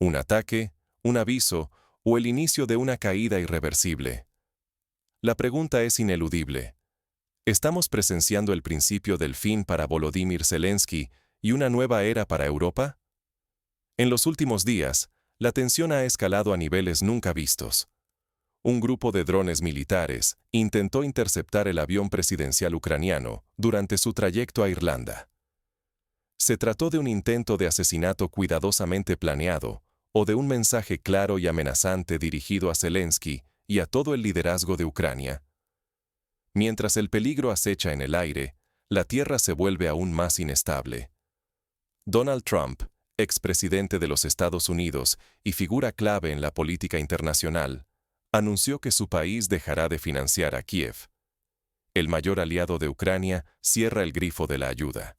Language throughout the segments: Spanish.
¿Un ataque, un aviso o el inicio de una caída irreversible? La pregunta es ineludible. ¿Estamos presenciando el principio del fin para Volodymyr Zelensky y una nueva era para Europa? En los últimos días, la tensión ha escalado a niveles nunca vistos. Un grupo de drones militares intentó interceptar el avión presidencial ucraniano durante su trayecto a Irlanda. ¿Se trató de un intento de asesinato cuidadosamente planeado o de un mensaje claro y amenazante dirigido a Zelensky y a todo el liderazgo de Ucrania? Mientras el peligro acecha en el aire, la tierra se vuelve aún más inestable. Donald Trump, expresidente de los Estados Unidos y figura clave en la política internacional, anunció que su país dejará de financiar a Kiev. El mayor aliado de Ucrania cierra el grifo de la ayuda.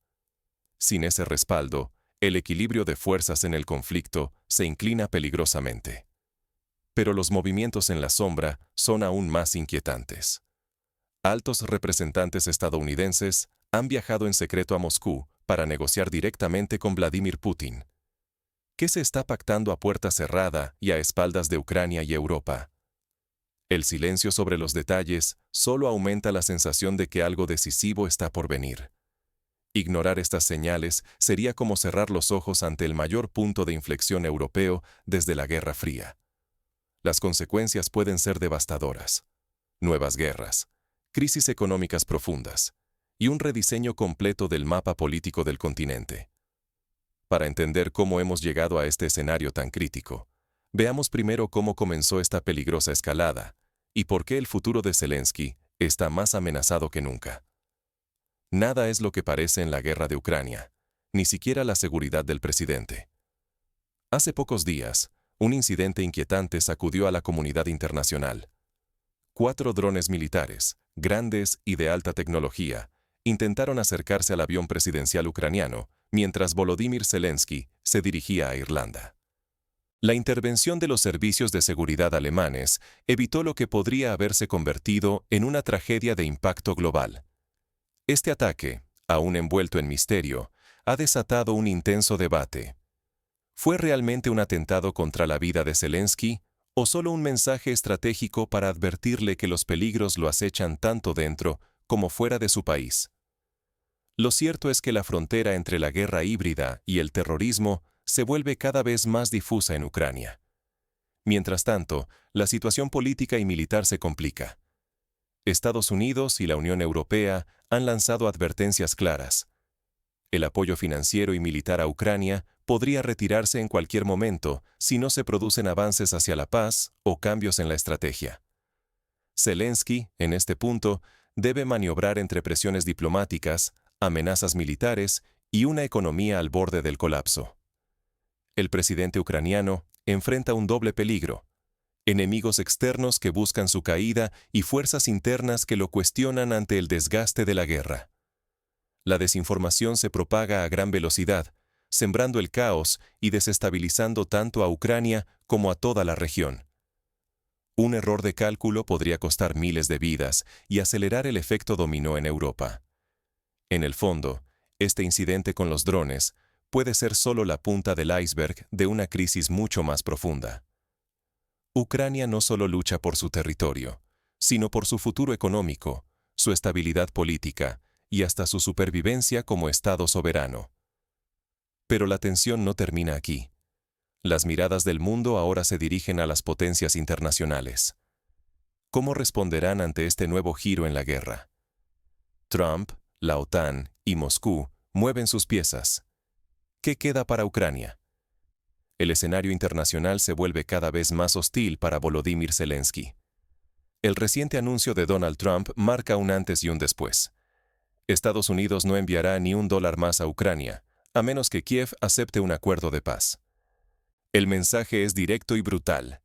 Sin ese respaldo, el equilibrio de fuerzas en el conflicto se inclina peligrosamente. Pero los movimientos en la sombra son aún más inquietantes. Altos representantes estadounidenses han viajado en secreto a Moscú para negociar directamente con Vladimir Putin. ¿Qué se está pactando a puerta cerrada y a espaldas de Ucrania y Europa? El silencio sobre los detalles solo aumenta la sensación de que algo decisivo está por venir. Ignorar estas señales sería como cerrar los ojos ante el mayor punto de inflexión europeo desde la Guerra Fría. Las consecuencias pueden ser devastadoras. Nuevas guerras, crisis económicas profundas y un rediseño completo del mapa político del continente. Para entender cómo hemos llegado a este escenario tan crítico, veamos primero cómo comenzó esta peligrosa escalada y por qué el futuro de Zelensky está más amenazado que nunca. Nada es lo que parece en la guerra de Ucrania, ni siquiera la seguridad del presidente. Hace pocos días, un incidente inquietante sacudió a la comunidad internacional. 4 drones militares, grandes y de alta tecnología, intentaron acercarse al avión presidencial ucraniano mientras Volodymyr Zelensky se dirigía a Irlanda. La intervención de los servicios de seguridad alemanes evitó lo que podría haberse convertido en una tragedia de impacto global. Este ataque, aún envuelto en misterio, ha desatado un intenso debate. ¿Fue realmente un atentado contra la vida de Zelensky o solo un mensaje estratégico para advertirle que los peligros lo acechan tanto dentro como fuera de su país? Lo cierto es que la frontera entre la guerra híbrida y el terrorismo se vuelve cada vez más difusa en Ucrania. Mientras tanto, la situación política y militar se complica. Estados Unidos y la Unión Europea han lanzado advertencias claras. El apoyo financiero y militar a Ucrania podría retirarse en cualquier momento si no se producen avances hacia la paz o cambios en la estrategia. Zelensky, en este punto, debe maniobrar entre presiones diplomáticas, amenazas militares y una economía al borde del colapso. El presidente ucraniano enfrenta un doble peligro: enemigos externos que buscan su caída y fuerzas internas que lo cuestionan ante el desgaste de la guerra. La desinformación se propaga a gran velocidad, sembrando el caos y desestabilizando tanto a Ucrania como a toda la región. Un error de cálculo podría costar miles de vidas y acelerar el efecto dominó en Europa. En el fondo, este incidente con los drones puede ser solo la punta del iceberg de una crisis mucho más profunda. Ucrania no solo lucha por su territorio, sino por su futuro económico, su estabilidad política y hasta su supervivencia como Estado soberano. Pero la tensión no termina aquí. Las miradas del mundo ahora se dirigen a las potencias internacionales. ¿Cómo responderán ante este nuevo giro en la guerra? Trump, la OTAN y Moscú mueven sus piezas. ¿Qué queda para Ucrania? El escenario internacional se vuelve cada vez más hostil para Volodymyr Zelensky. El reciente anuncio de Donald Trump marca un antes y un después. Estados Unidos no enviará ni $1 más a Ucrania, a menos que Kiev acepte un acuerdo de paz. El mensaje es directo y brutal.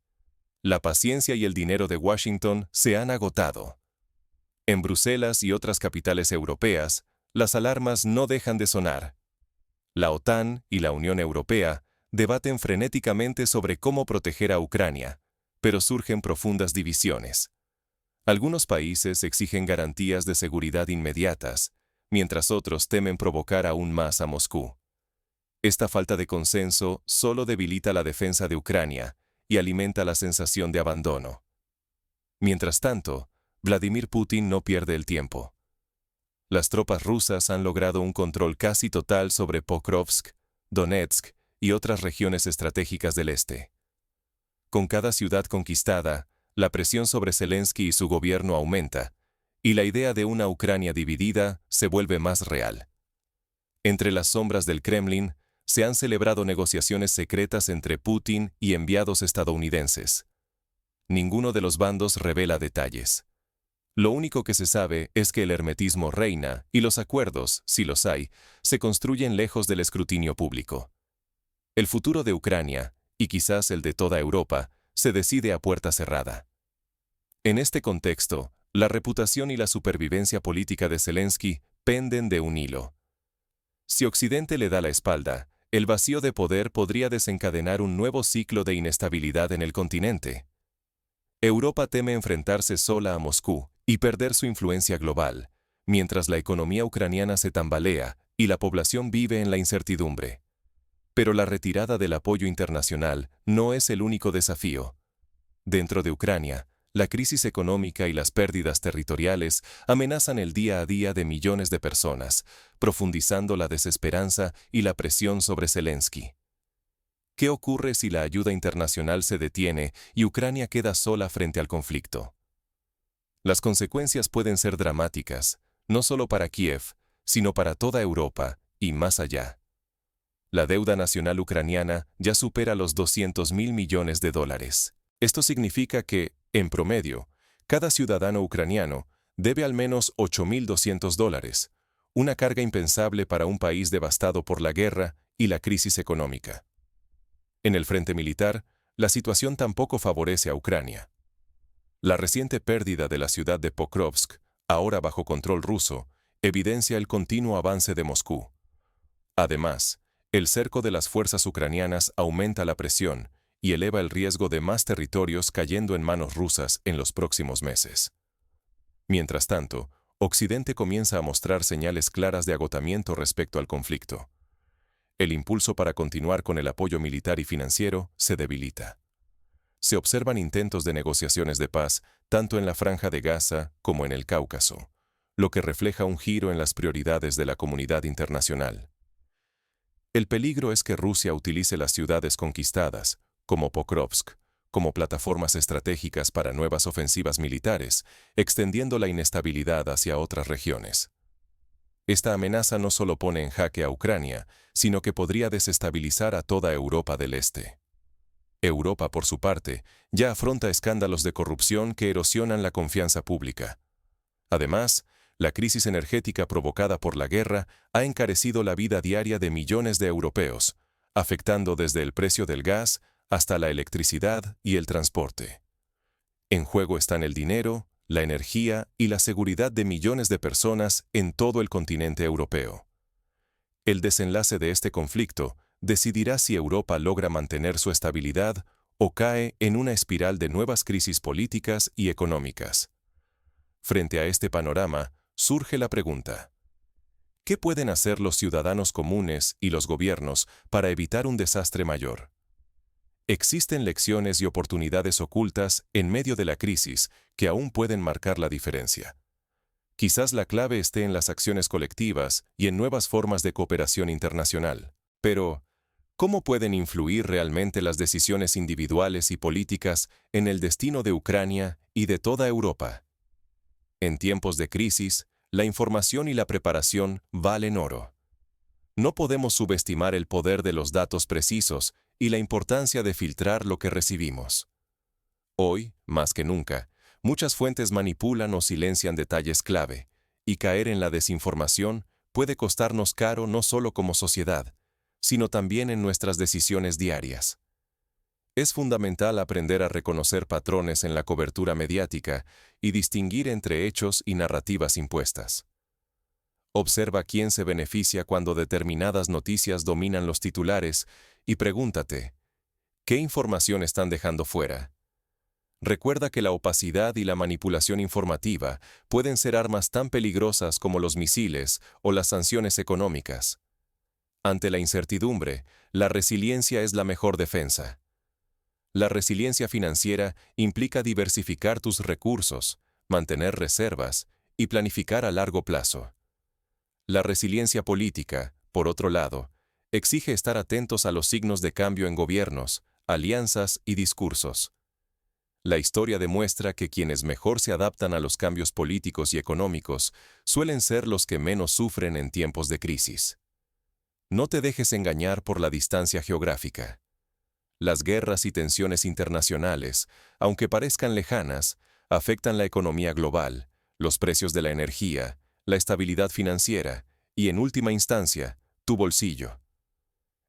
La paciencia y el dinero de Washington se han agotado. En Bruselas y otras capitales europeas, las alarmas no dejan de sonar. La OTAN y la Unión Europea debaten frenéticamente sobre cómo proteger a Ucrania, pero surgen profundas divisiones. Algunos países exigen garantías de seguridad inmediatas, mientras otros temen provocar aún más a Moscú. Esta falta de consenso solo debilita la defensa de Ucrania y alimenta la sensación de abandono. Mientras tanto, Vladimir Putin no pierde el tiempo. Las tropas rusas han logrado un control casi total sobre Pokrovsk, Donetsk y otras regiones estratégicas del este. Con cada ciudad conquistada, la presión sobre Zelensky y su gobierno aumenta, y la idea de una Ucrania dividida se vuelve más real. Entre las sombras del Kremlin, se han celebrado negociaciones secretas entre Putin y enviados estadounidenses. Ninguno de los bandos revela detalles. Lo único que se sabe es que el hermetismo reina y los acuerdos, si los hay, se construyen lejos del escrutinio público. El futuro de Ucrania, y quizás el de toda Europa, se decide a puerta cerrada. En este contexto, la reputación y la supervivencia política de Zelensky penden de un hilo. Si Occidente le da la espalda, el vacío de poder podría desencadenar un nuevo ciclo de inestabilidad en el continente. Europa teme enfrentarse sola a Moscú y perder su influencia global, mientras la economía ucraniana se tambalea y la población vive en la incertidumbre. Pero la retirada del apoyo internacional no es el único desafío. Dentro de Ucrania, la crisis económica y las pérdidas territoriales amenazan el día a día de millones de personas, profundizando la desesperanza y la presión sobre Zelensky. ¿Qué ocurre si la ayuda internacional se detiene y Ucrania queda sola frente al conflicto? Las consecuencias pueden ser dramáticas, no solo para Kiev, sino para toda Europa y más allá. La deuda nacional ucraniana ya supera los $200.000 millones. Esto significa que, en promedio, cada ciudadano ucraniano debe al menos $8.200, una carga impensable para un país devastado por la guerra y la crisis económica. En el frente militar, la situación tampoco favorece a Ucrania. La reciente pérdida de la ciudad de Pokrovsk, ahora bajo control ruso, evidencia el continuo avance de Moscú. Además, el cerco de las fuerzas ucranianas aumenta la presión y eleva el riesgo de más territorios cayendo en manos rusas en los próximos meses. Mientras tanto, Occidente comienza a mostrar señales claras de agotamiento respecto al conflicto. El impulso para continuar con el apoyo militar y financiero se debilita. Se observan intentos de negociaciones de paz tanto en la Franja de Gaza como en el Cáucaso, lo que refleja un giro en las prioridades de la comunidad internacional. El peligro es que Rusia utilice las ciudades conquistadas, como Pokrovsk, como plataformas estratégicas para nuevas ofensivas militares, extendiendo la inestabilidad hacia otras regiones. Esta amenaza no solo pone en jaque a Ucrania, sino que podría desestabilizar a toda Europa del Este. Europa, por su parte, ya afronta escándalos de corrupción que erosionan la confianza pública. Además, la crisis energética provocada por la guerra ha encarecido la vida diaria de millones de europeos, afectando desde el precio del gas hasta la electricidad y el transporte. En juego están el dinero, la energía y la seguridad de millones de personas en todo el continente europeo. El desenlace de este conflicto decidirá si Europa logra mantener su estabilidad o cae en una espiral de nuevas crisis políticas y económicas. Frente a este panorama, surge la pregunta: ¿qué pueden hacer los ciudadanos comunes y los gobiernos para evitar un desastre mayor? Existen lecciones y oportunidades ocultas en medio de la crisis que aún pueden marcar la diferencia. Quizás la clave esté en las acciones colectivas y en nuevas formas de cooperación internacional. Pero, ¿cómo pueden influir realmente las decisiones individuales y políticas en el destino de Ucrania y de toda Europa? En tiempos de crisis, la información y la preparación valen oro. No podemos subestimar el poder de los datos precisos y la importancia de filtrar lo que recibimos. Hoy, más que nunca, muchas fuentes manipulan o silencian detalles clave, y caer en la desinformación puede costarnos caro no solo como sociedad, sino también en nuestras decisiones diarias. Es fundamental aprender a reconocer patrones en la cobertura mediática y distinguir entre hechos y narrativas impuestas. Observa quién se beneficia cuando determinadas noticias dominan los titulares y pregúntate, ¿qué información están dejando fuera? Recuerda que la opacidad y la manipulación informativa pueden ser armas tan peligrosas como los misiles o las sanciones económicas. Ante la incertidumbre, la resiliencia es la mejor defensa. La resiliencia financiera implica diversificar tus recursos, mantener reservas y planificar a largo plazo. La resiliencia política, por otro lado, exige estar atentos a los signos de cambio en gobiernos, alianzas y discursos. La historia demuestra que quienes mejor se adaptan a los cambios políticos y económicos suelen ser los que menos sufren en tiempos de crisis. No te dejes engañar por la distancia geográfica. Las guerras y tensiones internacionales, aunque parezcan lejanas, afectan la economía global, los precios de la energía, la estabilidad financiera y, en última instancia, tu bolsillo.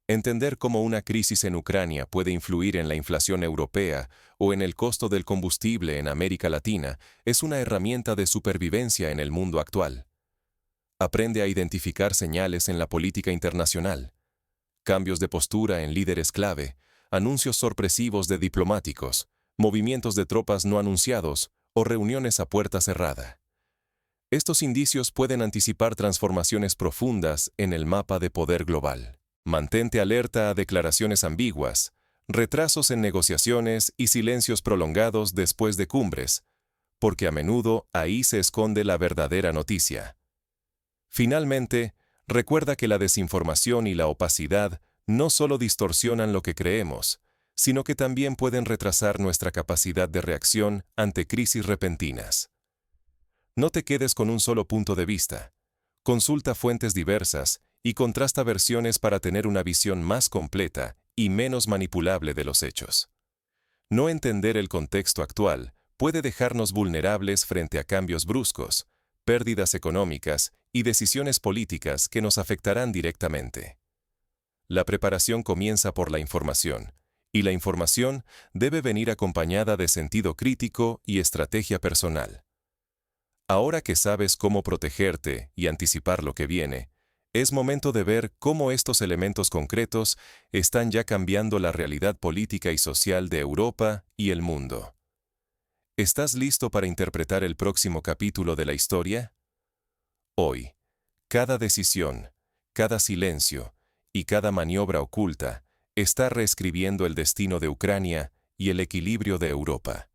Entender cómo una crisis en Ucrania puede influir en la inflación europea o en el costo del combustible en América Latina es una herramienta de supervivencia en el mundo actual. Aprende a identificar señales en la política internacional, cambios de postura en líderes clave, anuncios sorpresivos de diplomáticos, movimientos de tropas no anunciados o reuniones a puerta cerrada. Estos indicios pueden anticipar transformaciones profundas en el mapa de poder global. Mantente alerta a declaraciones ambiguas, retrasos en negociaciones y silencios prolongados después de cumbres, porque a menudo ahí se esconde la verdadera noticia. Finalmente, recuerda que la desinformación y la opacidad no solo distorsionan lo que creemos, sino que también pueden retrasar nuestra capacidad de reacción ante crisis repentinas. No te quedes con un solo punto de vista. Consulta fuentes diversas y contrasta versiones para tener una visión más completa y menos manipulable de los hechos. No entender el contexto actual puede dejarnos vulnerables frente a cambios bruscos, pérdidas económicas y decisiones políticas que nos afectarán directamente. La preparación comienza por la información, y la información debe venir acompañada de sentido crítico y estrategia personal. Ahora que sabes cómo protegerte y anticipar lo que viene, es momento de ver cómo estos elementos concretos están ya cambiando la realidad política y social de Europa y el mundo. ¿Estás listo para interpretar el próximo capítulo de la historia? Hoy, cada decisión, cada silencio y cada maniobra oculta está reescribiendo el destino de Ucrania y el equilibrio de Europa.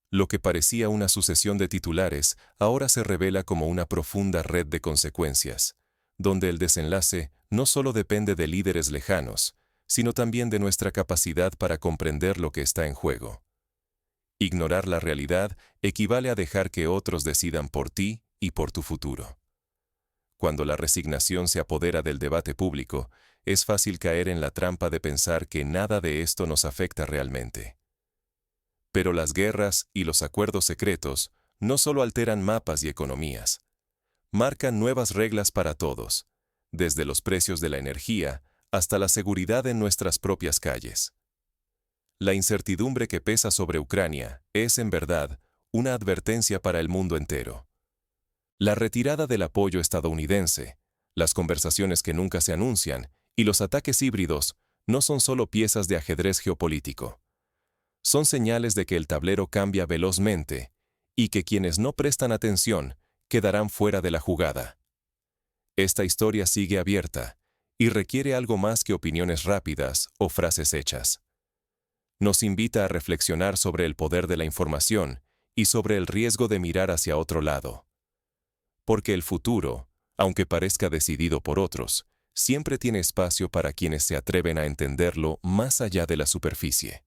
Lo que parecía una sucesión de titulares ahora se revela como una profunda red de consecuencias, donde el desenlace no solo depende de líderes lejanos, sino también de nuestra capacidad para comprender lo que está en juego. Ignorar la realidad equivale a dejar que otros decidan por ti y por tu futuro. Cuando la resignación se apodera del debate público, es fácil caer en la trampa de pensar que nada de esto nos afecta realmente. Pero las guerras y los acuerdos secretos no solo alteran mapas y economías, marcan nuevas reglas para todos, desde los precios de la energía hasta la seguridad en nuestras propias calles. La incertidumbre que pesa sobre Ucrania es, en verdad, una advertencia para el mundo entero. La retirada del apoyo estadounidense, las conversaciones que nunca se anuncian y los ataques híbridos no son solo piezas de ajedrez geopolítico. Son señales de que el tablero cambia velozmente y que quienes no prestan atención quedarán fuera de la jugada. Esta historia sigue abierta y requiere algo más que opiniones rápidas o frases hechas. Nos invita a reflexionar sobre el poder de la información y sobre el riesgo de mirar hacia otro lado. Porque el futuro, aunque parezca decidido por otros, siempre tiene espacio para quienes se atreven a entenderlo más allá de la superficie.